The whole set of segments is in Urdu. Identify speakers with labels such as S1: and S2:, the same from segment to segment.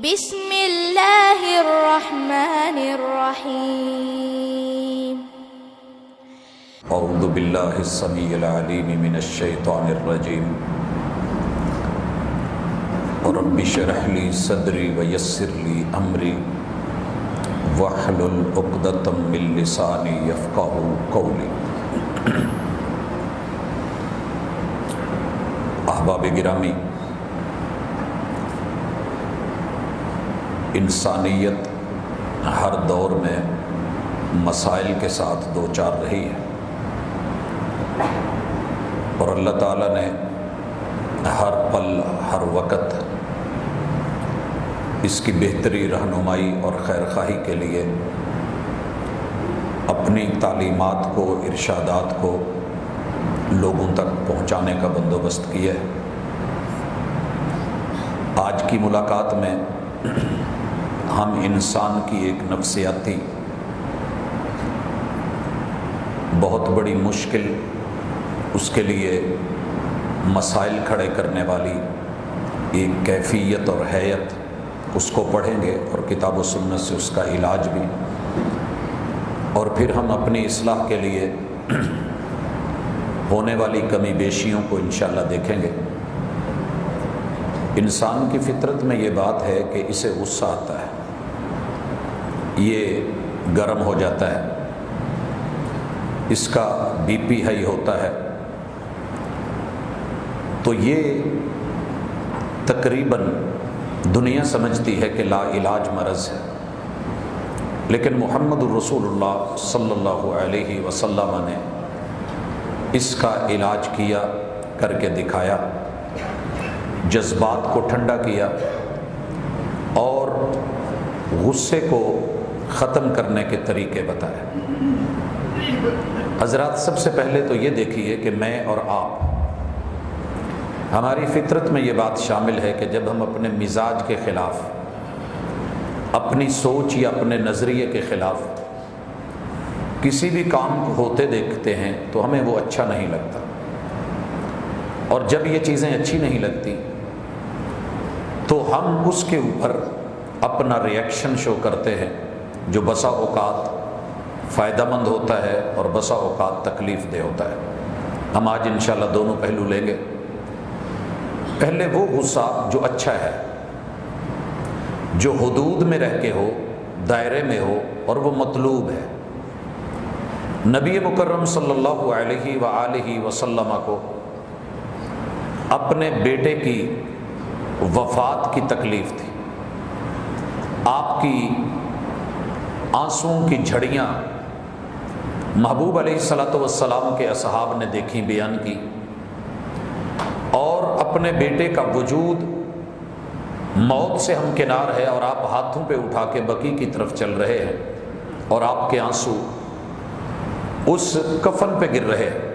S1: بسم اللہ الرحمن الرحیم
S2: اعوذ باللہ السمیع العلیم من الشیطان الرجیم رب اشرح لی صدری ویسر لی امری واحلل عقدۃ من لسانی یفقہوا قولی۔ احباب گرامی، انسانیت ہر دور میں مسائل کے ساتھ دوچار رہی ہے، اور اللہ تعالیٰ نے ہر پل ہر وقت اس کی بہتری رہنمائی اور خیر خواہی کے لیے اپنی تعلیمات کو، ارشادات کو لوگوں تک پہنچانے کا بندوبست کیا ہے۔ آج کی ملاقات میں ہم انسان کی ایک نفسیاتی بہت بڑی مشکل، اس کے لیے مسائل کھڑے کرنے والی ایک کیفیت اور حیت، اس کو پڑھیں گے اور کتاب و سنت سے اس کا علاج بھی، اور پھر ہم اپنی اصلاح کے لیے ہونے والی کمی بیشیوں کو انشاءاللہ دیکھیں گے۔ انسان کی فطرت میں یہ بات ہے کہ اسے غصہ آتا ہے، یہ گرم ہو جاتا ہے، اس کا بی پی ہائی ہوتا ہے، تو یہ تقریباً دنیا سمجھتی ہے کہ لا علاج مرض ہے، لیکن محمد الرسول اللہ صلی اللہ علیہ وسلم نے اس کا علاج کیا، کر کے دکھایا، جذبات کو ٹھنڈا کیا اور غصے کو ختم کرنے کے طریقے بتائے۔ حضرات، سب سے پہلے تو یہ دیکھیے کہ میں اور آپ، ہماری فطرت میں یہ بات شامل ہے کہ جب ہم اپنے مزاج کے خلاف، اپنی سوچ یا اپنے نظریے کے خلاف کسی بھی کام کو ہوتے دیکھتے ہیں تو ہمیں وہ اچھا نہیں لگتا، اور جب یہ چیزیں اچھی نہیں لگتی تو ہم اس کے اوپر اپنا ریئیکشن شو کرتے ہیں، جو بسا اوقات فائدہ مند ہوتا ہے اور بسا اوقات تکلیف دہ ہوتا ہے۔ ہم آج انشاءاللہ دونوں پہلو لیں گے۔ پہلے وہ غصہ جو اچھا ہے، جو حدود میں رہ کے ہو، دائرے میں ہو، اور وہ مطلوب ہے۔ نبی مکرم صلی اللہ علیہ وآلہ وسلم کو اپنے بیٹے کی وفات کی تکلیف تھی، آپ کی آنسوؤں کی جھڑیاں محبوب علیہ السلام کے اصحاب نے دیکھی، بیان کی، اور اپنے بیٹے کا وجود موت سے ہمکنار ہے، اور آپ ہاتھوں پہ اٹھا کے بقیع کی طرف چل رہے ہیں، اور آپ کے آنسو اس کفن پہ گر رہے ہیں۔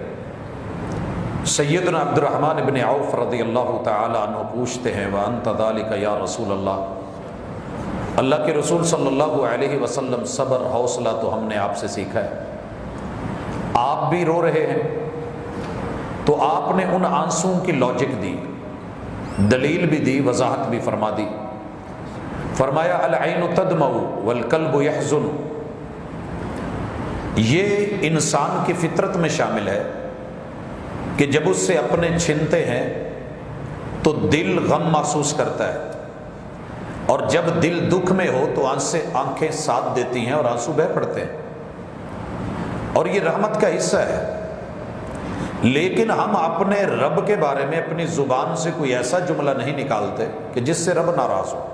S2: سیدنا عبد الرحمن بن عوف رضی اللہ تعالی عنہ پوچھتے ہیں، وَأَنْتَ ذَلِكَ یا رسول اللہ، اللہ کے رسول صلی اللہ علیہ وسلم، صبر حوصلہ تو ہم نے آپ سے سیکھا ہے، آپ بھی رو رہے ہیں، تو آپ نے ان آنسوؤں کی لاجک دی، دلیل بھی دی، وضاحت بھی فرما دی۔ فرمایا العین تدمع والقلب یحزن، یہ انسان کی فطرت میں شامل ہے کہ جب اس سے اپنے چھنتے ہیں تو دل غم محسوس کرتا ہے، اور جب دل دکھ میں ہو تو آنکھیں ساتھ دیتی ہیں اور آنسو بہہ پڑتے ہیں، اور یہ رحمت کا حصہ ہے۔ لیکن ہم اپنے رب کے بارے میں اپنی زبان سے کوئی ایسا جملہ نہیں نکالتے کہ جس سے رب ناراض ہو،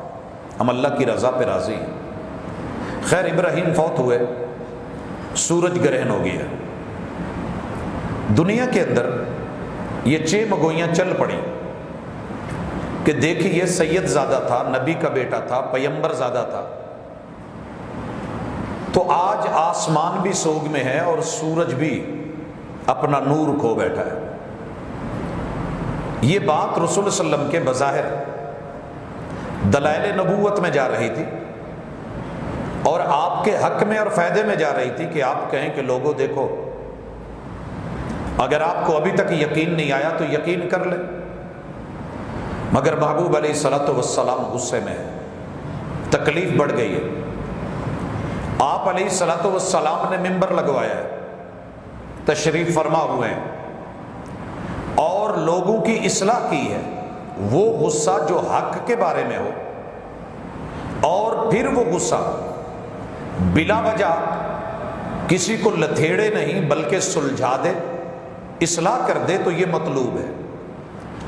S2: ہم اللہ کی رضا پہ راضی ہیں۔ خیر، ابراہیم فوت ہوئے، سورج گرہن ہو گیا، دنیا کے اندر یہ چمگوئیاں چل پڑیں کہ دیکھیے یہ سید زادہ تھا، نبی کا بیٹا تھا، پیمبر زادہ تھا، تو آج آسمان بھی سوگ میں ہے اور سورج بھی اپنا نور کھو بیٹھا ہے۔ یہ بات رسول صلی اللہ علیہ وسلم کے بظاہر دلائل نبوت میں جا رہی تھی، اور آپ کے حق میں اور فائدے میں جا رہی تھی کہ آپ کہیں کہ لوگوں دیکھو، اگر آپ کو ابھی تک یقین نہیں آیا تو یقین کر لیں، مگر محبوب علیہ الصلوۃ والسلام غصے میں ہے، تکلیف بڑھ گئی ہے۔ آپ علیہ الصلوۃ والسلام نے ممبر لگوایا ہے، تشریف فرما ہوئے ہیں اور لوگوں کی اصلاح کی ہے۔ وہ غصہ جو حق کے بارے میں ہو اور پھر وہ غصہ بلا وجہ کسی کو لتھیڑے نہیں بلکہ سلجھا دے، اصلاح کر دے، تو یہ مطلوب ہے۔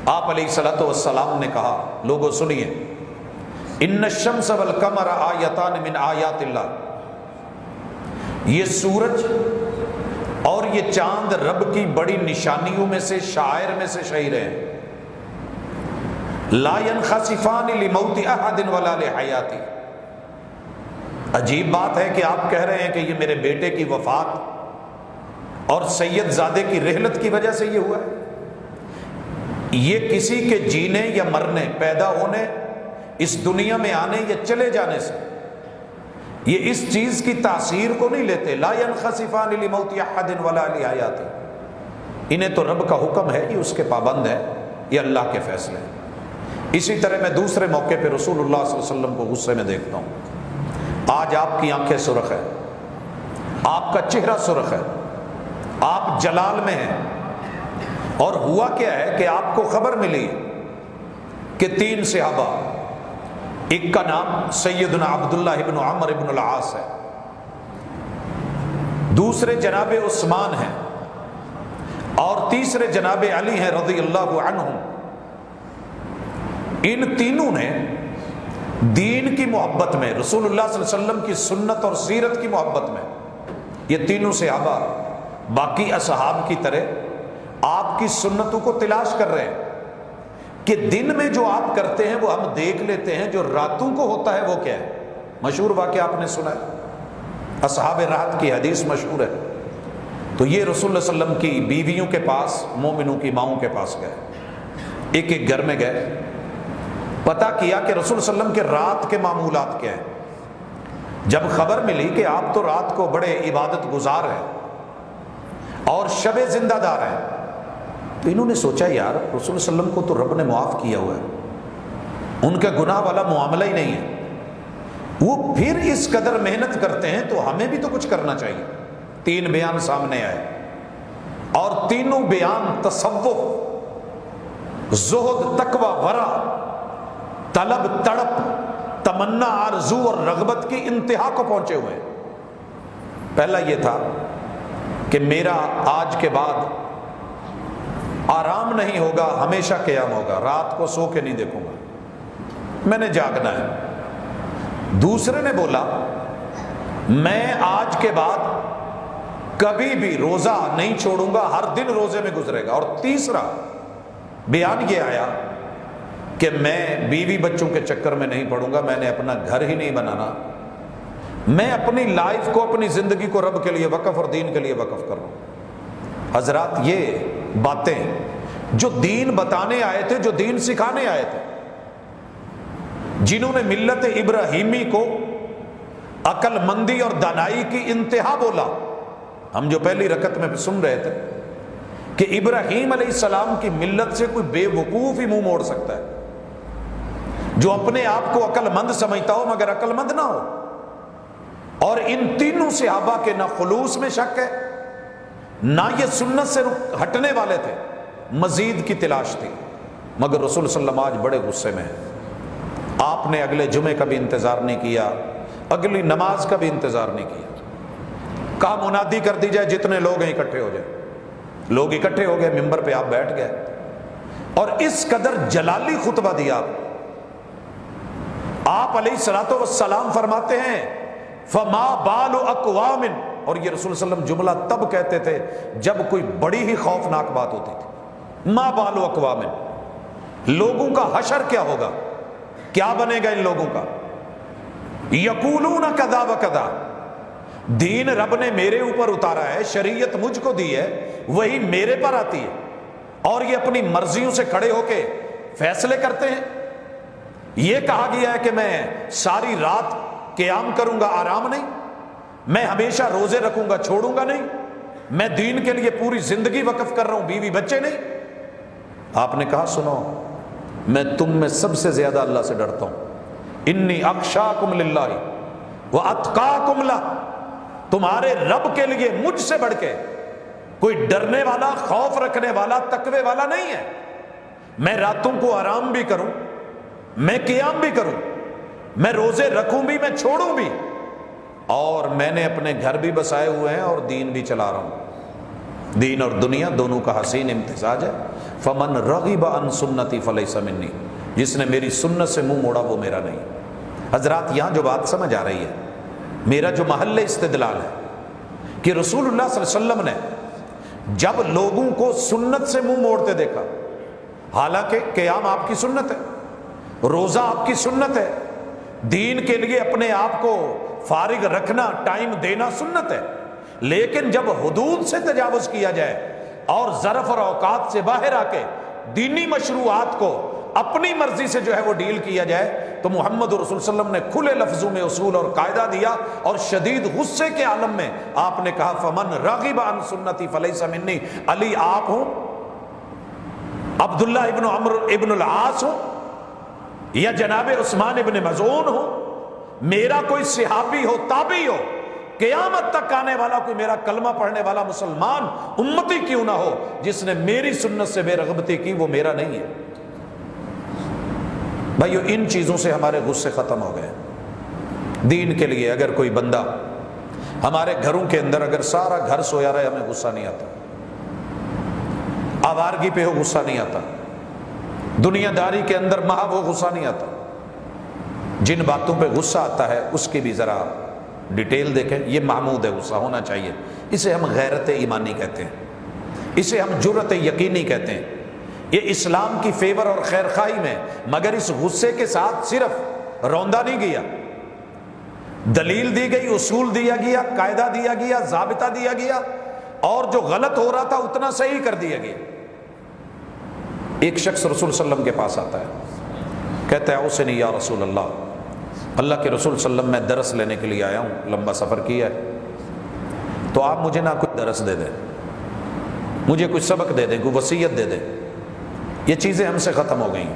S2: آپ علیہ الصلوۃ والسلام نے کہا لوگوں سنیے، ان الشمس والقمر آیتان من آیات اللہ، یہ سورج اور یہ چاند رب کی بڑی نشانیوں میں سے، شاعر میں سے شعیر ہیں۔ لا ينخسفان لموت احد ولا لحیاتی، عجیب بات ہے کہ آپ کہہ رہے ہیں کہ یہ میرے بیٹے کی وفات اور سید زادے کی رحلت کی وجہ سے یہ ہوا ہے۔ یہ کسی کے جینے یا مرنے، پیدا ہونے، اس دنیا میں آنے یا چلے جانے سے یہ اس چیز کی تاثیر کو نہیں لیتے۔ لا ينخسفان لموت احد ولا لحیاتی، انہیں تو رب کا حکم ہے، یہ اس کے پابند ہے، یہ اللہ کے فیصلے ہیں۔ اسی طرح میں دوسرے موقع پہ رسول اللہ صلی اللہ علیہ وسلم کو غصے میں دیکھتا ہوں۔ آج آپ کی آنکھیں سرخ ہے، آپ کا چہرہ سرخ ہے، آپ جلال میں ہیں، اور ہوا کیا ہے کہ آپ کو خبر ملی کہ 3 صحابہ، ایک کا نام سیدنا عبداللہ ابن عمر ابن العاص ہے، دوسرے جناب عثمان ہیں، اور تیسرے جناب علی ہیں رضی اللہ عنہم۔ ان تینوں نے دین کی محبت میں، رسول اللہ صلی اللہ علیہ وسلم کی سنت اور سیرت کی محبت میں، یہ تینوں صحابہ باقی اصحاب کی طرح آپ کی سنتوں کو تلاش کر رہے ہیں کہ دن میں جو آپ کرتے ہیں وہ ہم دیکھ لیتے ہیں، جو راتوں کو ہوتا ہے وہ کیا ہے۔ مشہور واقعہ آپ نے سنا ہے، اصحاب رات کی حدیث مشہور ہے۔ تو یہ رسول اللہ صلی اللہ علیہ وسلم کی بیویوں کے پاس، مومنوں کی ماؤں کے پاس گئے، ایک ایک گھر میں گئے، پتہ کیا کہ رسول صلی اللہ علیہ وسلم کے رات کے معمولات کیا ہیں۔ جب خبر ملی کہ آپ تو رات کو بڑے عبادت گزار ہیں اور شب زندہ دار ہیں، تو انہوں نے سوچا یار رسول صلی اللہ علیہ وسلم کو تو رب نے معاف کیا ہوا ہے، ان کا گناہ والا معاملہ ہی نہیں ہے، وہ پھر اس قدر محنت کرتے ہیں تو ہمیں بھی تو کچھ کرنا چاہیے۔ 3 بیان سامنے آئے اور تینوں بیان تصوف، زہد، تقوی، ورع، طلب، تڑپ، تمنا، آرزو اور رغبت کی انتہا کو پہنچے ہوئے ہیں۔ پہلا یہ تھا کہ میرا آج کے بعد آرام نہیں ہوگا، ہمیشہ قیام ہوگا، رات کو سو کے نہیں دیکھوں گا، میں نے جاگنا ہے۔ دوسرے نے بولا میں آج کے بعد کبھی بھی روزہ نہیں چھوڑوں گا، ہر دن روزے میں گزرے گا۔ اور تیسرا بیان یہ آیا کہ میں بیوی بچوں کے چکر میں نہیں پڑوں گا، میں نے اپنا گھر ہی نہیں بنانا، میں اپنی لائف کو، اپنی زندگی کو رب کے لیے وقف اور دین کے لیے وقف کر رہا ہوں۔ حضرات یہ باتیں جو دین بتانے آئے تھے، جو دین سکھانے آئے تھے، جنہوں نے ملت ابراہیمی کو عقل مندی اور دانائی کی انتہا بولا، ہم جو پہلی رکعت میں سن رہے تھے کہ ابراہیم علیہ السلام کی ملت سے کوئی بے وقوف ہی منہ موڑ سکتا ہے، جو اپنے آپ کو عقل مند سمجھتا ہو مگر عقل مند نہ ہو۔ اور ان تینوں صحابہ کے نہ خلوص میں شک ہے، نہ یہ سنت سے ہٹنے والے تھے، مزید کی تلاش تھی، مگر رسول صلی اللہ علیہ وسلم آج بڑے غصے میں ہیں۔ آپ نے اگلے جمعے کا بھی انتظار نہیں کیا، اگلی نماز کا بھی انتظار نہیں کیا، کہا منادی کر دی جائے، جتنے لوگ ہیں اکٹھے ہو جائیں۔ لوگ اکٹھے ہو گئے، ممبر پہ آپ بیٹھ گئے اور اس قدر جلالی خطبہ دیا۔ آپ علیہ الصلوۃ والسلام فرماتے ہیں فما بال اقوام، اور یہ رسول صلی اللہ علیہ وسلم جملہ تب کہتے تھے جب کوئی بڑی ہی خوفناک بات ہوتی تھی، ما بال اقوام، لوگوں کا حشر کیا ہوگا، کیا بنے گا ان لوگوں کا، یقولون کذا و کذا، دین رب نے میرے اوپر اتارا ہے، شریعت مجھ کو دی ہے، وہی میرے پر آتی ہے، اور یہ اپنی مرضیوں سے کھڑے ہو کے فیصلے کرتے ہیں۔ یہ کہا گیا ہے کہ میں ساری رات قیام کروں گا، آرام نہیں، میں ہمیشہ روزے رکھوں گا، چھوڑوں گا نہیں، میں دین کے لیے پوری زندگی وقف کر رہا ہوں، بیوی بچے نہیں۔ آپ نے کہا سنو، میں تم میں سب سے زیادہ اللہ سے ڈرتا ہوں، انی اخشاکم للہ واتقاکم لہ، تمہارے رب کے لیے مجھ سے بڑھ کے کوئی ڈرنے والا، خوف رکھنے والا، تقوی والا نہیں ہے۔ میں راتوں کو آرام بھی کروں، میں قیام بھی کروں، میں روزے رکھوں بھی، میں چھوڑوں بھی، اور میں نے اپنے گھر بھی بسائے ہوئے ہیں اور دین بھی چلا رہا ہوں۔ دین اور دنیا دونوں کا حسین امتزاج ہے۔ فمن رغب عن سنتی فلیس منی، جس نے میری سنت سے منہ موڑا وہ میرا نہیں۔ حضرات یہاں جو بات سمجھ آ رہی ہے، میرا جو محل استدلال ہے کہ رسول اللہ صلی اللہ علیہ وسلم نے جب لوگوں کو سنت سے منہ موڑتے دیکھا، حالانکہ قیام آپ کی سنت ہے، روزہ آپ کی سنت ہے، دین کے لیے اپنے آپ کو فارغ رکھنا، ٹائم دینا سنت ہے، لیکن جب حدود سے تجاوز کیا جائے اور ظرف اور اوقات سے باہر آ کے دینی مشروعات کو اپنی مرضی سے جو ہے وہ ڈیل کیا جائے، تو محمد رسول صلی اللہ علیہ وسلم نے کھلے لفظوں میں اصول اور قاعدہ دیا، اور شدید غصے کے عالم میں آپ نے کہا فمن راغب عن سنتی فلیس منی۔ علی آپ ہوں، عبداللہ ابن عمرو ابن العاص ہوں، یا جناب عثمان ابن مظعون ہو، میرا کوئی صحابی ہو، تابعی ہو، قیامت تک آنے والا کوئی میرا کلمہ پڑھنے والا مسلمان امتی کیوں نہ ہو، جس نے میری سنت سے بے رغبتی کی وہ میرا نہیں ہے۔ بھائیو ان چیزوں سے ہمارے غصے ختم ہو گئے۔ دین کے لیے اگر کوئی بندہ ہمارے گھروں کے اندر اگر سارا گھر سویا رہے ہمیں غصہ نہیں آتا، آوارگی پہ ہو غصہ نہیں آتا، دنیا داری کے اندر محو ہو غصہ نہیں آتا۔ جن باتوں پہ غصہ آتا ہے اس کی بھی ذرا ڈیٹیل دیکھیں، یہ محمود ہے، غصہ ہونا چاہیے۔ اسے ہم غیرت ایمانی کہتے ہیں، اسے ہم جرأت یقینی کہتے ہیں۔ یہ اسلام کی فیور اور خیر خواہی میں، مگر اس غصے کے ساتھ صرف روندا نہیں گیا، دلیل دی گئی، اصول دیا گیا، قاعدہ دیا گیا، ضابطہ دیا گیا، اور جو غلط ہو رہا تھا اتنا صحیح کر دیا گیا۔ ایک شخص رسول صلی اللہ علیہ وسلم کے پاس آتا ہے، کہتا ہے اوصنی یا رسول اللہ کے رسول صلی اللہ علیہ وسلم میں درس لینے کے لیے آیا ہوں، لمبا سفر کیا ہے، تو آپ مجھے نہ کوئی درس دے دیں، مجھے کوئی سبق دے دیں، کوئی وصیت دے دیں۔ یہ چیزیں ہم سے ختم ہو گئیں،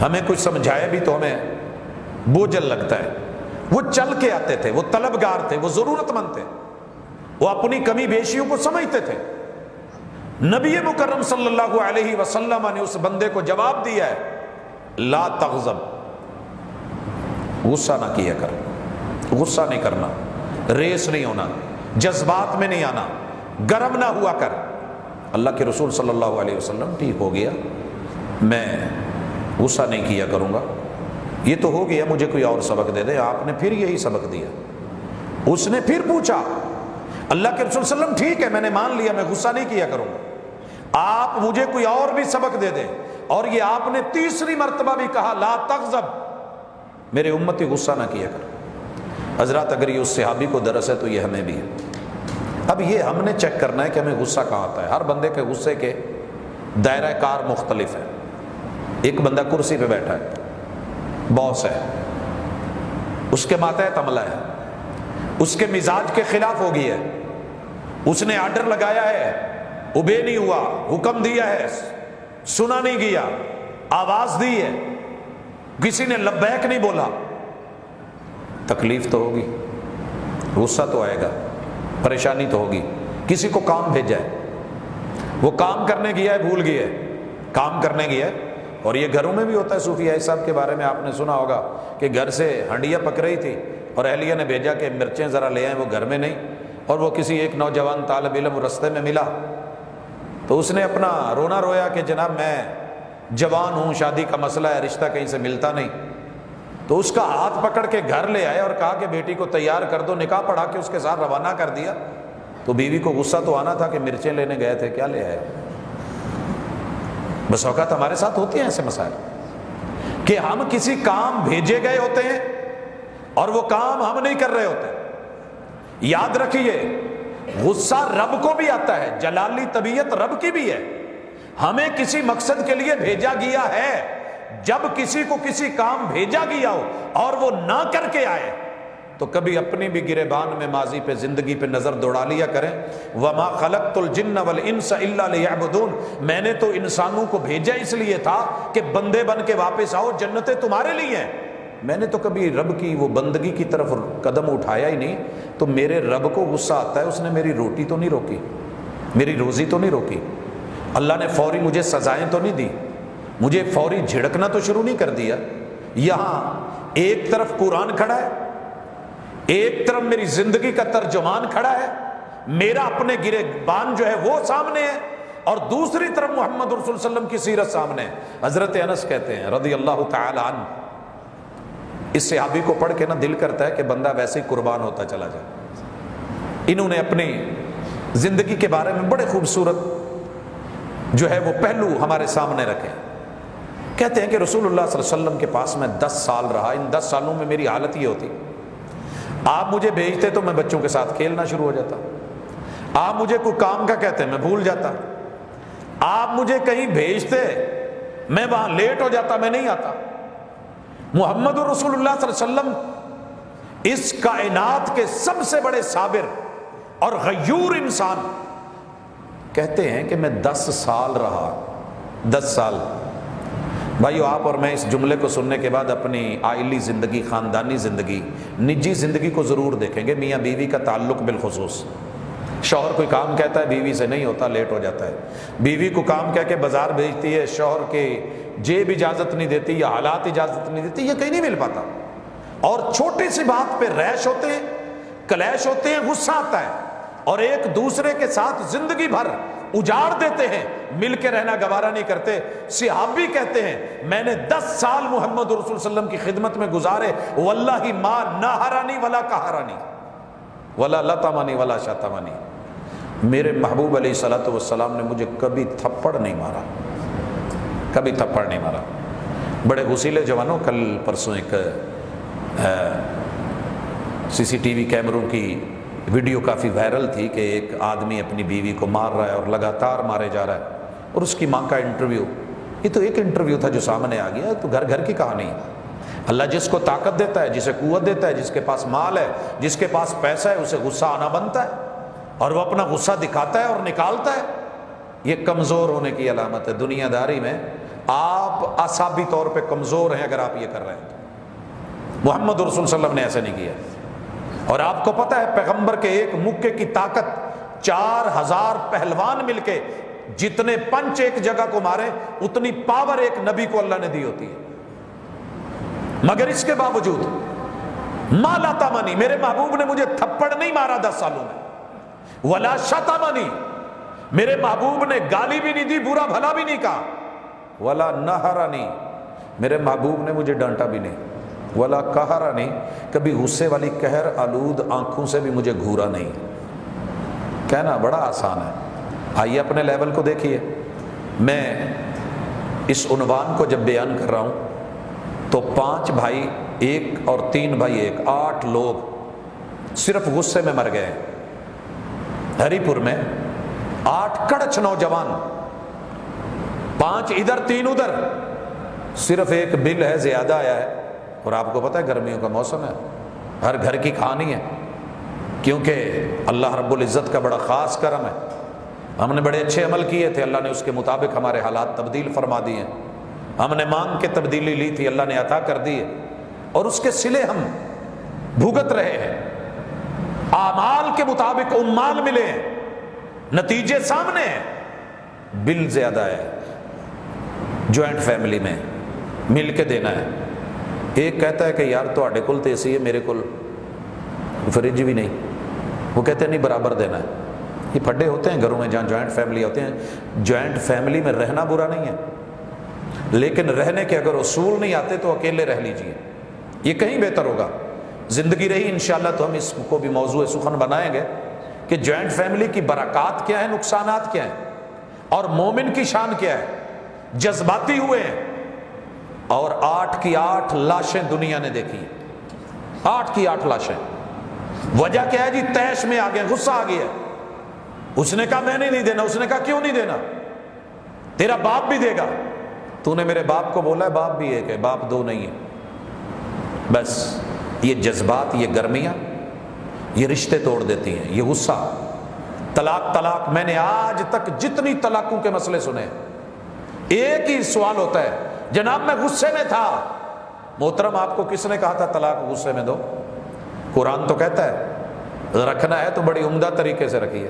S2: ہمیں کچھ سمجھائے بھی تو ہمیں بوجھل لگتا ہے۔ وہ چل کے آتے تھے، وہ طلبگار تھے، وہ ضرورت مند تھے، وہ اپنی کمی بیشیوں کو سمجھتے تھے۔ نبی مکرم صلی اللہ علیہ وسلم نے اس بندے کو جواب دیا ہے، لا تغضب، غصہ نہ کیا کر، غصہ نہیں کرنا، ریس نہیں ہونا، جذبات میں نہیں آنا، گرم نہ ہوا کر۔ اللہ کے رسول صلی اللہ علیہ وسلم ٹھیک ہو گیا، میں غصہ نہیں کیا کروں گا، یہ تو ہو گیا، مجھے کوئی اور سبق دے دے۔ آپ نے پھر یہی سبق دیا۔ اس نے پھر پوچھا، اللہ کے رسول صلی اللہ علیہ وسلم ٹھیک ہے میں نے مان لیا، میں غصہ نہیں کیا کروں گا، آپ مجھے کوئی اور بھی سبق دے دیں۔ اور یہ آپ نے تیسری مرتبہ بھی کہا، لا تغضب، میرے امتی غصہ نہ کیا کر۔ حضرات اگر یہ اس صحابی کو درس ہے تو یہ ہمیں بھی ہے۔ اب یہ ہم نے چیک کرنا ہے کہ ہمیں غصہ کہاں آتا ہے۔ ہر بندے کے غصے کے دائرہ کار مختلف ہے۔ ایک بندہ کرسی پہ بیٹھا ہے، باس ہے، اس کے ماتحت عملہ ہے، اس کے مزاج کے خلاف ہو گئی ہے، اس نے آرڈر لگایا ہے، اوبے نہیں ہوا، حکم دیا ہے، سنا نہیں گیا، آواز دی ہے، کسی نے لبیک نہیں بولا، تکلیف تو ہوگی، غصہ تو آئے گا، پریشانی تو ہوگی۔ کسی کو کام بھیجا ہے، وہ کام کرنے گیا ہے، بھول گیا ہے، کام کرنے گیا ہے، اور یہ گھروں میں بھی ہوتا ہے۔ صوفی صاحب کے بارے میں آپ نے سنا ہوگا کہ گھر سے ہنڈیاں پک رہی تھی اور اہلیہ نے بھیجا کہ مرچیں ذرا لے آئیں، وہ گھر میں نہیں، اور وہ کسی ایک نوجوان طالب علم رستے میں ملا، تو اس نے اپنا رونا رویا کہ جناب میں جوان ہوں، شادی کا مسئلہ ہے، رشتہ کہیں سے ملتا نہیں۔ تو اس کا ہاتھ پکڑ کے گھر لے آئے اور کہا کہ بیٹی کو تیار کر دو، نکاح پڑھا کے اس کے ساتھ روانہ کر دیا۔ تو بیوی کو غصہ تو آنا تھا کہ مرچیں لینے گئے تھے، کیا لے آئے۔ بس اوقات ہمارے ساتھ ہوتے ہیں ایسے مسائل کہ ہم کسی کام بھیجے گئے ہوتے ہیں اور وہ کام ہم نہیں کر رہے ہوتے۔ یاد رکھیے غصہ رب کو بھی آتا ہے، جلالی طبیعت رب کی بھی ہے۔ ہمیں کسی مقصد کے لیے بھیجا گیا ہے، جب کسی کو کسی کام بھیجا گیا ہو اور وہ نہ کر کے آئے تو کبھی اپنی بھی گریبان میں ماضی پہ، زندگی پہ نظر دوڑا لیا کریں۔ وَمَا خَلَقْتُ الْجِنَّ وَالْإِنسَ إِلَّا لِيَعْبُدُونَ، میں نے تو انسانوں کو بھیجا اس لیے تھا کہ بندے بن کے واپس آؤ، جنتیں تمہارے لیے ہیں، میں نے تو کبھی رب کی وہ بندگی کی طرف قدم اٹھایا ہی نہیں، تو میرے رب کو غصہ آتا ہے، اس نے میری روٹی تو نہیں روکی، میری روزی تو نہیں روکی، اللہ نے فوری مجھے سزائیں تو نہیں دی، مجھے فوری جھڑکنا تو شروع نہیں کر دیا۔ یہاں ایک طرف قرآن کھڑا ہے، ایک طرف میری زندگی کا ترجمان کھڑا ہے، میرا اپنے گریبان جو ہے وہ سامنے ہے، اور دوسری طرف محمد رسول صلی اللہ علیہ وسلم کی سیرت سامنے ہے۔ حضرت انس کہتے ہیں رضی اللہ تعالی عنہ، اس صحابی کو پڑھ کے نا دل کرتا ہے کہ بندہ ویسے ہی قربان ہوتا چلا جائے۔ انہوں نے اپنی زندگی کے بارے میں بڑے خوبصورت جو ہے وہ پہلو ہمارے سامنے رکھے۔ کہتے ہیں کہ رسول اللہ صلی اللہ علیہ وسلم کے پاس میں 10 سال رہا، ان 10 سالوں میں میری حالت یہ ہوتی، آپ مجھے بھیجتے تو میں بچوں کے ساتھ کھیلنا شروع ہو جاتا، آپ مجھے کوئی کام کا کہتے میں بھول جاتا، آپ مجھے کہیں بھیجتے میں وہاں لیٹ ہو جاتا، میں نہیں آتا۔ محمد رسول اللہ صلی اللہ علیہ وسلم اس کائنات کے سب سے بڑے صابر اور غیور انسان، کہتے ہیں کہ میں 10 سال رہا، 10 سال۔ بھائیو آپ اور میں اس جملے کو سننے کے بعد اپنی عائلی زندگی، خاندانی زندگی، نجی زندگی کو ضرور دیکھیں گے۔ میاں بیوی کا تعلق بالخصوص، شوہر کوئی کام کہتا ہے بیوی سے نہیں ہوتا، لیٹ ہو جاتا ہے، بیوی کو کام کہہ کے بازار بھیجتی ہے، شوہر کے جیب اجازت نہیں دیتی یا حالات اجازت نہیں دیتی، یہ کہیں نہیں مل پاتا، اور چھوٹی سی بات پہ ریش ہوتے ہیں، کلیش ہوتے ہیں، غصہ آتا ہے، اور ایک دوسرے کے ساتھ زندگی بھر اجاڑ دیتے ہیں، مل کے رہنا گوارا نہیں کرتے۔ صحابی کہتے ہیں میں نے 10 سال محمد رسول صلی اللہ علیہ وسلم کی خدمت میں گزارے، واللہ ما نہرانی ولا کہرانی ولا لطمنی ولا شتمنی، میرے محبوب علیہ الصلوۃ والسلام نے مجھے کبھی تھپڑ نہیں مارا، کبھی تھپڑ نہیں مارا۔ بڑے غسیلے جوانوں، کل پرسوں ایک CCTV کیمروں کی ویڈیو کافی وائرل تھی کہ ایک آدمی اپنی بیوی کو مار رہا ہے اور لگاتار مارے جا رہا ہے، اور اس کی ماں کا انٹرویو، یہ تو ایک انٹرویو تھا جو سامنے آ گیا، تو گھر گھر کی کہانی ہے۔ اللہ جس کو طاقت دیتا ہے، جسے قوت دیتا ہے، جس کے پاس مال ہے، جس کے پاس پیسہ ہے، اسے غصہ آنا بنتا ہے، اور وہ اپنا غصہ دکھاتا ہے اور نکالتا ہے۔ یہ کمزور ہونے کی علامت ہے۔ دنیا داری میں آپ اعصابی طور پہ کمزور ہیں اگر آپ یہ کر رہے ہیں۔ محمد رسول صلی اللہ علیہ وسلم نے ایسے نہیں کیا، اور آپ کو پتہ ہے پیغمبر کے ایک مکے کی طاقت 4000 پہلوان مل کے جتنے پنچ ایک جگہ کو مارے، اتنی پاور ایک نبی کو اللہ نے دی ہوتی ہے، مگر اس کے باوجود ما لطمنی، میرے محبوب نے مجھے تھپڑ نہیں مارا 10 سالوں میں، ولا شتمنی، میرے محبوب نے گالی بھی نہیں دی، برا بھلا بھی نہیں کہا، ولا نہرنی، میرے محبوب نے مجھے ڈانٹا بھی نہیں، ولا قہرنی، کبھی غصے والی قہر آلود آنکھوں سے بھی مجھے گھورا نہیں۔ کہنا بڑا آسان ہے، آئیے اپنے لیول کو دیکھیے۔ میں اس عنوان کو جب بیان کر رہا ہوں تو 5 بھائی ایک اور 3 بھائی ایک، 8 لوگ صرف غصے میں مر گئے۔ ہری پور میں 8 کڑچ نوجوان، 5 ادھر 3 ادھر، صرف ایک بل ہے زیادہ آیا ہے، اور آپ کو پتہ ہے گرمیوں کا موسم ہے، ہر گھر کی کہانی ہے، کیونکہ اللہ رب العزت کا بڑا خاص کرم ہے، ہم نے بڑے اچھے عمل کیے تھے، اللہ نے اس کے مطابق ہمارے حالات تبدیل فرما دیے، ہم نے مانگ کے تبدیلی لی تھی، اللہ نے عطا کر دی ہے، اور اس کے صلے ہم بھگت رہے ہیں، اعمال کے مطابق عمال ملے ہیں، نتیجے سامنے ہیں، بل زیادہ ہے، جوائنٹ فیملی میں مل کے دینا ہے۔ ایک کہتا ہے کہ یار تواڈے کول تے اسی ہے، میرے کول فریج بھی نہیں، وہ کہتے ہیں نہیں برابر دینا ہے۔ یہ پھڈے ہوتے ہیں گھروں میں جہاں جوائنٹ فیملی ہوتے ہیں، جوائنٹ فیملی میں رہنا برا نہیں ہے، لیکن رہنے کے اگر اصول نہیں آتے تو اکیلے رہ لیجئے، یہ کہیں بہتر ہوگا۔ زندگی رہی انشاءاللہ تو ہم اس کو بھی موضوع سخن بنائیں گے کہ جوائنٹ فیملی کی برکات کیا ہیں، نقصانات کیا ہیں، اور مومن کی شان کیا ہے۔ جذباتی ہوئے ہیں، اور 8 کی 8 لاشیں دنیا نے دیکھی، 8 کی 8 لاشیں۔ وجہ کیا ہے جی؟ تیش میں آ گئے، غصہ آ گیا، اس نے کہا میں نے نہیں دینا، اس نے کہا کیوں نہیں دینا، تیرا باپ بھی دے گا، تو نے میرے باپ کو بولا ہے، باپ بھی ایک ہے، باپ 2 نہیں ہے۔ بس یہ جذبات، یہ گرمیاں، یہ رشتے توڑ دیتی ہیں، یہ غصہ، طلاق۔ میں نے آج تک جتنی طلاقوں کے مسئلے سنے، ایک ہی سوال ہوتا ہے، جناب میں غصے میں تھا، محترم آپ کو کس نے کہا تھا طلاق غصے میں دو؟ قرآن تو کہتا ہے رکھنا ہے تو بڑی عمدہ طریقے سے رکھیے،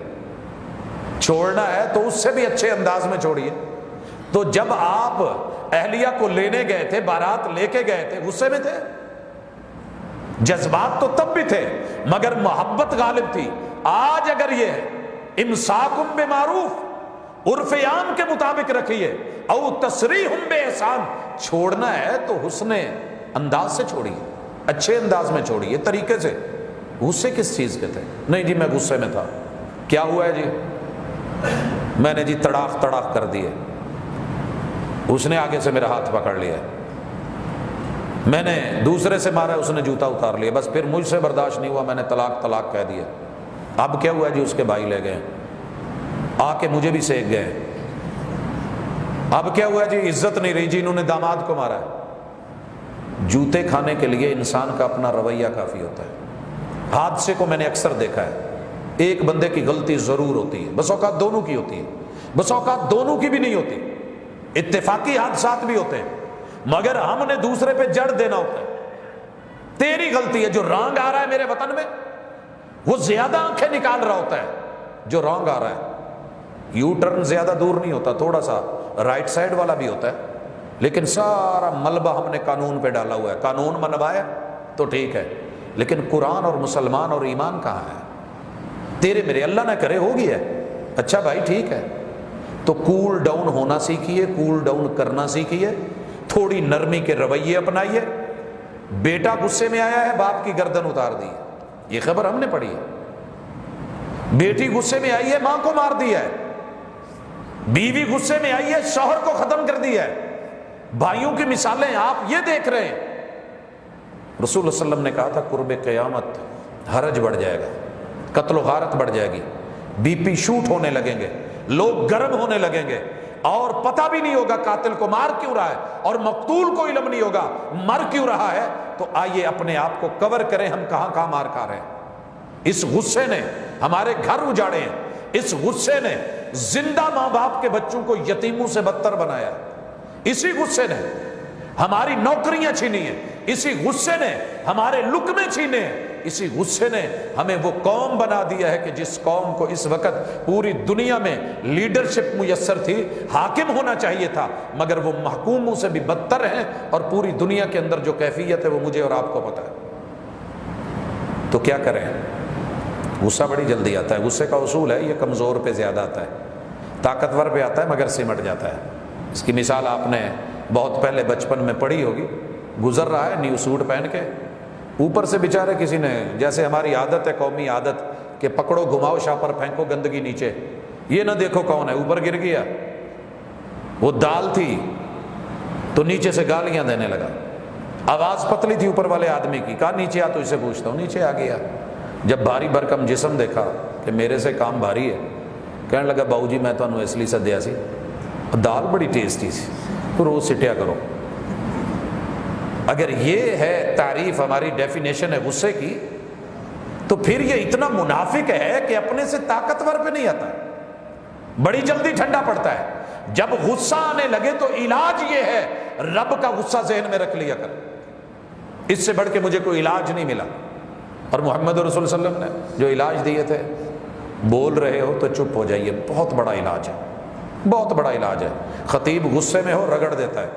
S2: چھوڑنا ہے تو اس سے بھی اچھے انداز میں چھوڑیے۔ تو جب آپ اہلیہ کو لینے گئے تھے، بارات لے کے گئے تھے، غصے میں تھے؟ جذبات تو تب بھی تھے مگر محبت غالب تھی۔ آج اگر یہ ہے امساکم بمعروف، عرف عام کے مطابق رکھیے، او تسریح باحسان، چھوڑنا ہے تو حسن انداز سے چھوڑیے، اچھے انداز میں چھوڑیے، طریقے سے۔ غصے کس چیز کے تھے؟ نہیں جی میں غصے میں تھا۔ کیا ہوا ہے جی؟ میں نے جی تڑاک تڑاک کر دیے، اس نے آگے سے میرا ہاتھ پکڑ لیا، میں نے دوسرے سے مارا، اس نے جوتا اتار لیا، بس پھر مجھ سے برداشت نہیں ہوا، میں نے طلاق طلاق کہہ دیا۔ اب کیا ہوا جی؟ اس کے بھائی لے گئے، آ کے مجھے بھی سینک گئے۔ اب کیا ہوا جی؟ عزت نہیں رہی جی، انہوں نے داماد کو مارا ہے۔ جوتے کھانے کے لیے انسان کا اپنا رویہ کافی ہوتا ہے۔ حادثے کو میں نے اکثر دیکھا ہے، ایک بندے کی غلطی ضرور ہوتی ہے، بس اوقات دونوں کی ہوتی ہے، بس اوقات دونوں کی بھی نہیں ہوتی، اتفاقی حادثات بھی ہوتے ہیں، مگر ہم نے دوسرے پہ جڑ دینا ہوتا ہے۔ تیری غلطی ہے، جو رانگ آ رہا ہے میرے وطن میں وہ زیادہ آنکھیں نکال رہا ہوتا ہے، جو رانگ آ رہا ہے۔ یو ٹرن زیادہ دور نہیں ہوتا، تھوڑا سا رائٹ سائڈ والا بھی ہوتا ہے، لیکن سارا ملبہ ہم نے قانون پہ ڈالا ہوا ہے۔ قانون منوایا تو ٹھیک ہے، لیکن قرآن اور مسلمان اور ایمان کہاں ہے؟ تیرے میرے اللہ نہ کرے ہو گیا ہے، اچھا بھائی ٹھیک ہے، تو کول ڈاؤن ہونا سیکھیے، کول ڈاؤن کرنا سیکھیے، تھوڑی نرمی کے رویے اپنائیے۔ بیٹا غصے میں آیا ہے، باپ کی گردن اتار دی، یہ خبر ہم نے پڑھی ہے۔ بیٹی غصے میں آئی ہے، ماں کو مار دیا ہے۔ بیوی غصے میں آئی ہے، شوہر کو ختم کر دیا ہے۔ بھائیوں کی مثالیں آپ یہ دیکھ رہے ہیں۔ رسول اللہ صلی اللہ علیہ وسلم نے کہا تھا قرب قیامت حرج بڑھ جائے گا، قتل و غارت بڑھ جائے گی، بی پی شوٹ ہونے لگیں گے، لوگ گرم ہونے لگیں گے، اور پتہ بھی نہیں ہوگا قاتل کو مار کیوں رہا ہے، اور مقتول کو علم نہیں ہوگا مر کیوں رہا ہے۔ تو آئیے اپنے آپ کو کور کریں، ہم کہاں کہاں مار کھا رہے ہیں۔ اس غصے نے ہمارے گھر اجاڑے ہیں، اس غصے نے زندہ ماں باپ کے بچوں کو یتیموں سے بدتر بنایا، اسی غصے نے ہماری نوکریاں چھینی ہیں، اسی غصے نے ہمارے لقمے چھینے ہیں، اسی غصے نے ہمیں وہ قوم بنا دیا ہے کہ جس قوم کو اس وقت پوری دنیا میں لیڈرشپ میسر تھی، حاکم ہونا چاہیے تھا، مگر وہ محکوموں سے بھی بدتر ہیں، اور پوری دنیا کے اندر جو کیفیت ہے وہ مجھے اور آپ کو پتہ ہے۔ تو کیا کریں؟ غصہ بڑی جلدی آتا ہے، غصے کا اصول ہے یہ کمزور پہ زیادہ آتا ہے، طاقتور پہ آتا ہے مگر سمٹ جاتا ہے۔ اس کی مثال آپ نے بہت پہلے بچپن میں پڑھی ہوگی، گزر رہا ہے نیو سوٹ پہن کے، اوپر سے بیچارے کسی نے، جیسے ہماری عادت ہے، قومی عادت کہ پکڑو گھماؤ شاپر پھینکو گندگی نیچے، یہ نہ دیکھو کون ہے، اوپر گر گیا، وہ دال تھی تو نیچے سے گالیاں دینے لگا، آواز پتلی تھی اوپر والے آدمی کی، کہا نیچے آ تو اسے پوچھتا ہوں، نیچے آ گیا۔ جب بھاری بھرکم جسم دیکھا کہ میرے سے کام بھاری ہے، کہنے لگا باؤ جی میں تمہیں اس لیے سدیا سی، دال بڑی ٹیسٹی سی، تو روز سٹیا کرو۔ اگر یہ ہے تعریف، ہماری ڈیفینیشن ہے غصے کی، تو پھر یہ اتنا منافق ہے کہ اپنے سے طاقتور پہ نہیں آتا، بڑی جلدی ٹھنڈا پڑتا ہے۔ جب غصہ آنے لگے تو علاج یہ ہے رب کا غصہ ذہن میں رکھ لیا کر، اس سے بڑھ کے مجھے کوئی علاج نہیں ملا۔ اور محمد رسول صلی اللہ علیہ وسلم نے جو علاج دیے تھے، بول رہے ہو تو چپ ہو جائیے، بہت بڑا علاج ہے، بہت بڑا علاج ہے۔ خطیب غصے میں ہو رگڑ دیتا ہے،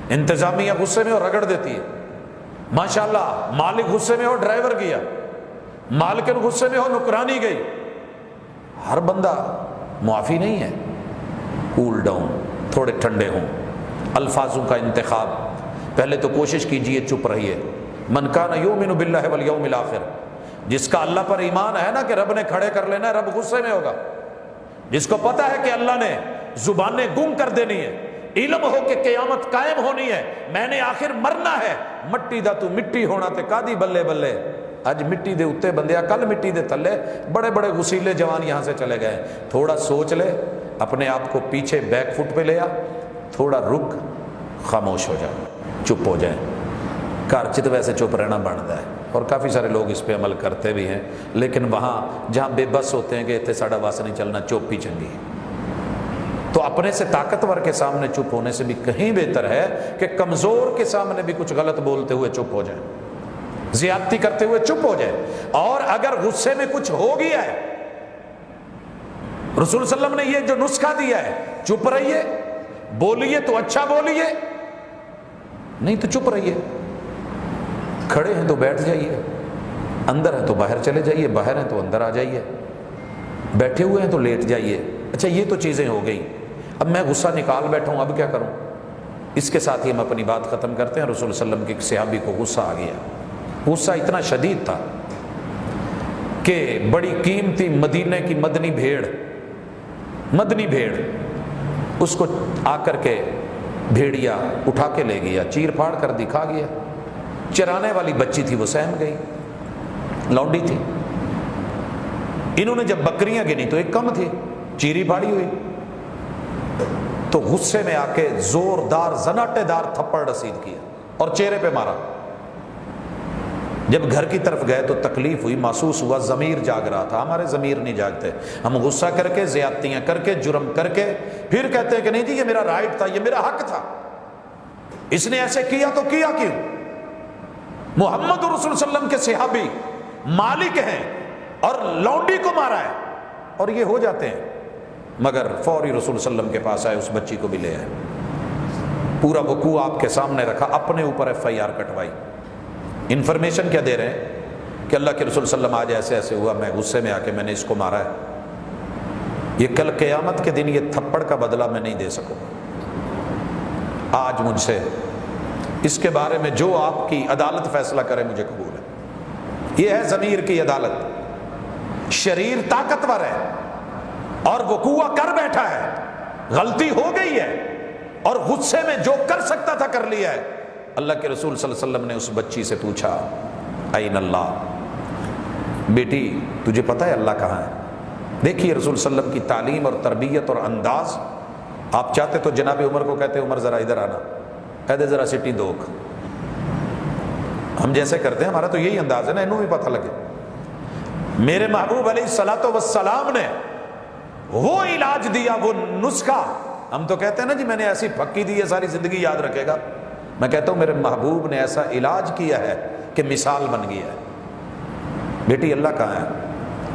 S2: انتظامیہ غصے میں ہو رگڑ دیتی ہے، ماشاءاللہ مالک غصے میں ہو ڈرائیور گیا، مالکن غصے میں ہو نکرانی گئی، ہر بندہ معافی نہیں ہے۔ کول ڈاؤن، تھوڑے ٹھنڈے ہوں، الفاظوں کا انتخاب، پہلے تو کوشش کیجئے چپ رہیے۔ من کان یؤمن باللہ والیوم الآخر، جس کا اللہ پر ایمان ہے نا کہ رب نے کھڑے کر لینا ہے، رب غصے میں ہوگا۔ جس کو پتہ ہے کہ اللہ نے زبانیں گم کر دینی ہے، علم ہو کہ قیامت قائم ہونی ہے، میں نے آخر مرنا ہے، مٹی دا تو مٹی ہونا تے کادی بلے بلے، اج مٹی دے اتے بندیا کل مٹی دے تھلے، بڑے بڑے غسیلے جوان یہاں سے چلے گئے۔ تھوڑا سوچ لے، اپنے آپ کو پیچھے بیک فٹ پہ لیا، تھوڑا رک، خاموش ہو جائے، چپ ہو جائے۔ گھر چ تو ویسے چپ رہنا بنتا ہے، اور کافی سارے لوگ اس پہ عمل کرتے بھی ہیں، لیکن وہاں جہاں بے بس ہوتے ہیں کہ اتنے ساڑا بس نہیں چلنا، چپ ہی چنگی۔ تو اپنے سے طاقتور کے سامنے چپ ہونے سے بھی کہیں بہتر ہے کہ کمزور کے سامنے بھی کچھ غلط بولتے ہوئے چپ ہو جائیں، زیادتی کرتے ہوئے چپ ہو جائے۔ اور اگر غصے میں کچھ ہو گیا ہے، رسول صلی اللہ علیہ وسلم نے یہ جو نسخہ دیا ہے، چپ رہیے، بولیے تو اچھا بولیے، نہیں تو چپ رہیے۔ کھڑے ہیں تو بیٹھ جائیے، اندر ہیں تو باہر چلے جائیے، باہر ہیں تو اندر آ جائیے، بیٹھے ہوئے ہیں تو لیٹ جائیے۔ اچھا یہ تو چیزیں ہو گئی، اب میں غصہ نکال بیٹھا ہوں، اب کیا کروں؟ اس کے ساتھ ہی ہم اپنی بات ختم کرتے ہیں۔ رسول صلی اللہ علیہ وسلم کے ایک صحابی کو غصہ آ گیا، غصہ اتنا شدید تھا کہ بڑی قیمتی مدینے کی مدنی بھیڑ اس کو آ کر کے بھیڑیا اٹھا کے لے گیا، چیر پھاڑ کر دکھا گیا۔ چرانے والی بچی تھی، وہ سہم گئی، لونڈی تھی۔ انہوں نے جب بکریاں گنی تو ایک کم تھی، چیری پھاڑی ہوئی، تو غصے میں آ کے زوردار زناٹے دار تھپڑ رسید کیا اور چہرے پہ مارا۔ جب گھر کی طرف گئے تو تکلیف ہوئی، محسوس ہوا ضمیر جاگ رہا تھا۔ ہمارے ضمیر نہیں جاگتے، ہم غصہ کر کے، زیادتیاں کر کے، جرم کر کے پھر کہتے ہیں کہ نہیں جی یہ میرا رائٹ تھا، یہ میرا حق تھا، اس نے ایسے کیا تو کیا کیوں؟ محمد رسول صلی اللہ علیہ وسلم کے صحابی مالک ہیں اور لونڈی کو مارا ہے، اور یہ ہو جاتے ہیں۔ مگر فوری رسول صلی اللہ علیہ وسلم کے پاس آئے، اس بچی کو بھی لے آئے، پورا وقوع آپ کے سامنے رکھا، اپنے اوپر FIR کٹوائی۔ انفارمیشن کیا دے رہے ہیں کہ اللہ کے رسول صلی اللہ علیہ وسلم آج ایسے ایسے ہوا، میں غصے میں آ کے میں نے اس کو مارا ہے، یہ کل قیامت کے دن یہ تھپڑ کا بدلہ میں نہیں دے سکوں، آج مجھ سے اس کے بارے میں جو آپ کی عدالت فیصلہ کرے مجھے قبول ہے۔ یہ ہے ضمیر کی عدالت۔ شریر طاقتور ہے اور وقوع کر بیٹھا ہے، غلطی ہو گئی ہے اور غصے میں جو کر سکتا تھا کر لیا ہے۔ اللہ کے رسول صلی اللہ علیہ وسلم نے اس بچی سے پوچھا، این اللہ، بیٹی تجھے پتہ ہے اللہ کہاں ہے؟ دیکھیے رسول صلی اللہ علیہ وسلم کی تعلیم اور تربیت اور انداز۔ آپ چاہتے تو جناب عمر کو کہتے عمر ذرا ادھر آنا، کہتے ذرا سٹی دوک، ہم جیسے کرتے ہیں، ہمارا تو یہی انداز ہے نا، انہوں بھی پتہ لگے۔ میرے محبوب علیہ الصلوۃ والسلام نے وہ علاج دیا، وہ نسخہ۔ ہم تو کہتے ہیں نا جی میں نے ایسی پھکی دی ہے ساری زندگی یاد رکھے گا، میں کہتا ہوں میرے محبوب نے ایسا علاج کیا ہے کہ مثال بن گیا ہے۔ بیٹی اللہ کہاں ہے؟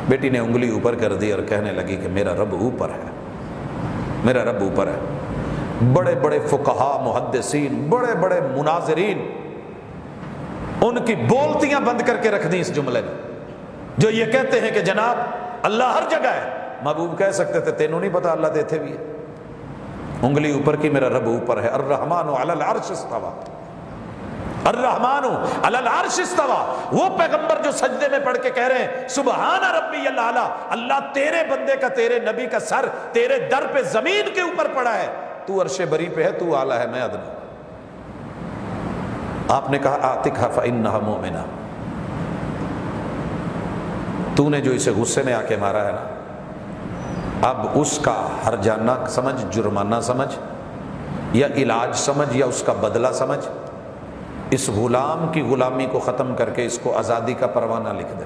S2: بیٹی نے انگلی اوپر کر دی اور کہنے لگی کہ میرا رب اوپر ہے، میرا رب اوپر ہے۔ بڑے بڑے فقہا، محدثین، بڑے بڑے مناظرین ان کی بولتیاں بند کر کے رکھ دیں اس جملے میں، جو یہ کہتے ہیں کہ جناب اللہ ہر جگہ ہے۔ محبوب کہہ سکتے تھے تینوں نہیں پتا اللہ دیتے بھی ہے، انگلی اوپر کی، میرا رب اوپر ہے۔ الرحمن علی العرش استوى، الرحمن علی العرش استوى۔ وہ پیغمبر جو سجدے میں پڑھ کے کہہ رہے ہیں سبحان ربی الاعلیٰ، اللہ تیرے بندے کا، تیرے نبی کا سر تیرے در پہ زمین کے اوپر پڑا ہے، تو عرش بری پہ ہے، تو اعلیٰ ہے، میں ادنا۔ آپ نے کہا آتقھا فإنھا مؤمنہ، تو نے جو اسے غصے میں آ کے مارا ہے نا، اب اس کا ہرجانہ سمجھ، جرمانہ سمجھ، یا علاج سمجھ، یا اس کا بدلہ سمجھ، اس غلام کی غلامی کو ختم کر کے اس کو آزادی کا پروانہ لکھ دے۔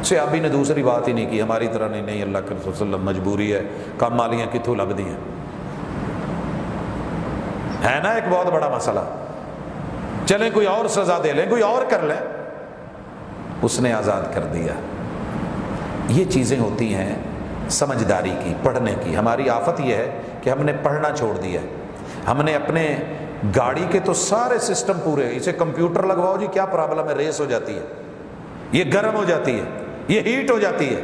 S2: صحابی نے دوسری بات ہی نہیں کی، ہماری طرح نہیں، اللہ کے رسول صلی اللہ علیہ وسلم مجبوری ہے، کام مالیاں کتوں لگ دی ہیں، ہے نا ایک بہت بڑا مسئلہ، چلیں کوئی اور سزا دے لیں، کوئی اور کر لیں، اس نے آزاد کر دیا۔ یہ چیزیں ہوتی ہیں سمجھداری کی، پڑھنے کی۔ ہماری آفت یہ ہے کہ ہم نے پڑھنا چھوڑ دیا ہے، ہم نے اپنے گاڑی کے تو سارے سسٹم پورے، اسے کمپیوٹر لگواؤ جی کیا پرابلم ہے، ریس ہو جاتی ہے، یہ گرم ہو جاتی ہے، یہ ہیٹ ہو جاتی ہے،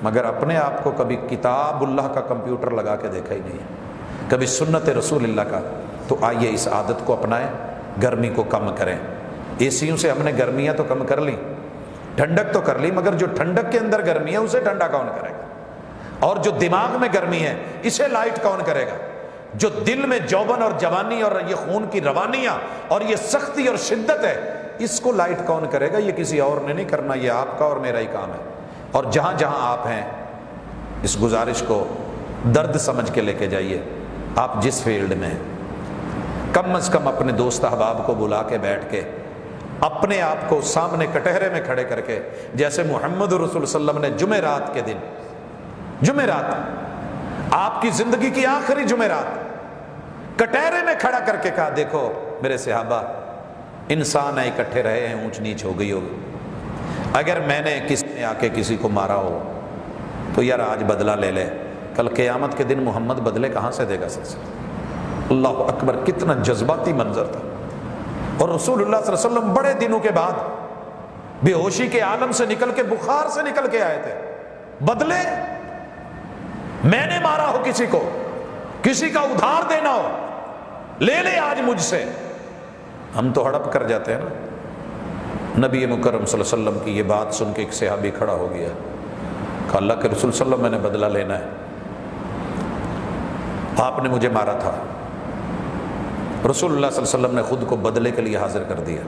S2: مگر اپنے آپ کو کبھی کتاب اللہ کا کمپیوٹر لگا کے دیکھا ہی نہیں ہے، کبھی سنت رسول اللہ کا۔ تو آئیے اس عادت کو اپنائیں، گرمی کو کم کریں۔ اے سیوں سے ہم نے گرمیاں تو کم کر لیں، ٹھنڈک تو کر لی، مگر جو ٹھنڈک کے اندر گرمی ہے اسے ٹھنڈا کون کرے گا؟ اور جو دماغ میں گرمی ہے اسے لائٹ کون کرے گا؟ جو دل میں جوبن اور جوانی اور یہ خون کی روانیاں اور یہ سختی اور شدت ہے، اس کو لائٹ کون کرے گا؟ یہ کسی اور نے نہیں کرنا، یہ آپ کا اور میرا ہی کام ہے۔ اور جہاں جہاں آپ ہیں اس گزارش کو درد سمجھ کے لے کے جائیے، آپ جس فیلڈ میں ہیں، کم از کم اپنے دوست احباب کو بلا کے بیٹھ کے اپنے آپ کو سامنے کٹہرے میں کھڑے کر کے، جیسے محمد رسول صلی اللہ علیہ وسلم نے جمعرات کے دن، جمعرات آپ کی زندگی کی آخری جمعرات کٹہرے میں کھڑا کر کے کہا دیکھو میرے صحابہ، انسان ہے، اکٹھے رہے ہیں، اونچ نیچ ہو گئی ہوگی، اگر میں نے کسی نے آ کے کسی کو مارا ہو تو یار آج بدلہ لے لے، کل قیامت کے دن محمد بدلے کہاں سے دے گا سب سے؟ اللہ اکبر، کتنا جذباتی منظر تھا۔ اور رسول اللہ صلی اللہ علیہ وسلم بڑے دنوں کے بعد بے ہوشی کے عالم سے نکل کے، بخار سے نکل کے آئے تھے۔ بدلے، میں نے مارا ہو کسی کو، کسی کا ادھار دینا ہو، لے لے آج مجھ سے۔ ہم تو ہڑپ کر جاتے ہیں نا۔ نبی مکرم صلی اللہ علیہ وسلم کی یہ بات سن کے ایک صحابی کھڑا ہو گیا، کہا اللہ کے رسول صلی اللہ علیہ وسلم، میں نے بدلہ لینا ہے، آپ نے مجھے مارا تھا۔ رسول اللہ صلی اللہ علیہ وسلم نے خود کو بدلے کے لیے حاضر کر دیا،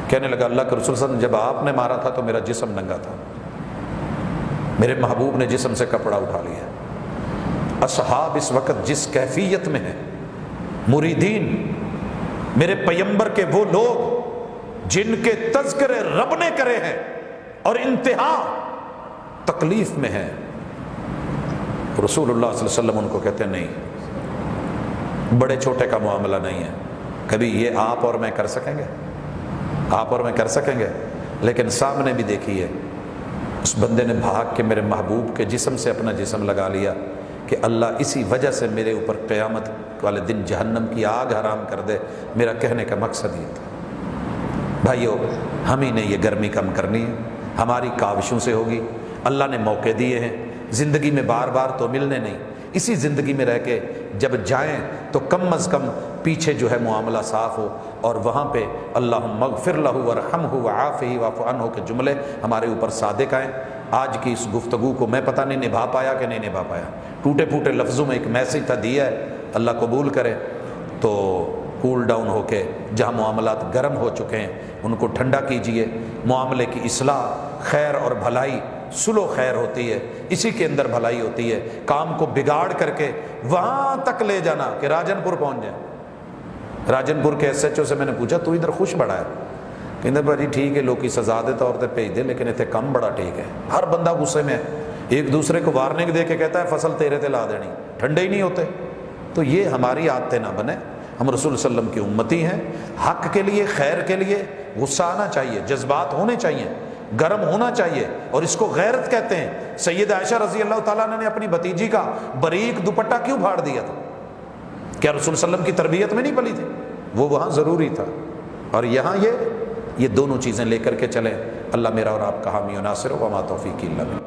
S2: کہنے لگا اللہ کے رسول صلی اللہ علیہ وسلم، جب آپ نے مارا تھا تو میرا جسم ننگا تھا، میرے محبوب نے جسم سے کپڑا اٹھا لیا۔ اصحاب اس وقت جس کیفیت میں ہیں، مریدین میرے پیمبر کے، وہ لوگ جن کے تذکرے رب نے کرے ہیں اور انتہا تکلیف میں ہیں، رسول اللہ صلی اللہ علیہ وسلم ان کو کہتے ہیں نہیں، بڑے چھوٹے کا معاملہ نہیں ہے، کبھی یہ آپ اور میں کر سکیں گے؟ آپ اور میں کر سکیں گے؟ لیکن سامنے بھی دیکھیے، اس بندے نے بھاگ کے میرے محبوب کے جسم سے اپنا جسم لگا لیا کہ اللہ اسی وجہ سے میرے اوپر قیامت والے دن جہنم کی آگ حرام کر دے۔ میرا کہنے کا مقصد یہ تھا بھائیو، ہم ہی نے یہ گرمی کم کرنی ہے، ہماری کاوشوں سے ہوگی۔ اللہ نے موقع دیے ہیں زندگی میں، بار بار تو ملنے نہیں، اسی زندگی میں رہ کے جب جائیں تو کم از کم پیچھے جو ہے معاملہ صاف ہو، اور وہاں پہ اللہم اغفر لہ ورحمہ وعافہ واعف عنہ کے جملے ہمارے اوپر صادق آئیں۔ آج کی اس گفتگو کو میں پتہ نہیں نبھا پایا کہ نہیں نبھا پایا، ٹوٹے پھوٹے لفظوں میں ایک میسج تھا دیا ہے، اللہ قبول کرے۔ تو کول ڈاؤن ہو کے جہاں معاملات گرم ہو چکے ہیں ان کو ٹھنڈا کیجئے، معاملے کی اصلاح، خیر اور بھلائی، صلح خیر ہوتی ہے، اسی کے اندر بھلائی ہوتی ہے۔ کام کو بگاڑ کر کے وہاں تک لے جانا کہ راجن پور پہنچ جائیں۔ راجن پور کے ایس ایچ او سے میں نے پوچھا تو ادھر خوش بڑا ہے؟ کہتے بھائی ٹھیک ہے، لوگ کی سزا دے طور تے بھیج دے، لیکن اتنے کم بڑا ٹھیک ہے۔ ہر بندہ غصے میں ہے، ایک دوسرے کو وارننگ دے کے کہتا ہے فصل تیرے تے لا دینی، ٹھنڈے ہی نہیں ہوتے۔ تو یہ ہماری عادتیں نہ بنے، ہم رسول صلی اللہ علیہ وسلم کی امتی ہیں، حق کے لیے، خیر کے لیے غصہ آنا چاہیے، جذبات ہونے چاہیے، گرم ہونا چاہیے، اور اس کو غیرت کہتے ہیں۔ سید عائشہ رضی اللہ تعالیٰ عنہ نے اپنی بھتیجی کا باریک دوپٹہ کیوں پھاڑ دیا تھا؟ کیا رسول صلی اللہ علیہ وسلم کی تربیت میں نہیں پلی تھی؟ وہ وہاں ضروری تھا، اور یہاں یہ دونوں چیزیں لے کر کے چلیں۔ اللہ میرا اور آپ کا حامی و ناصر، وما توفیقی الا باللہ۔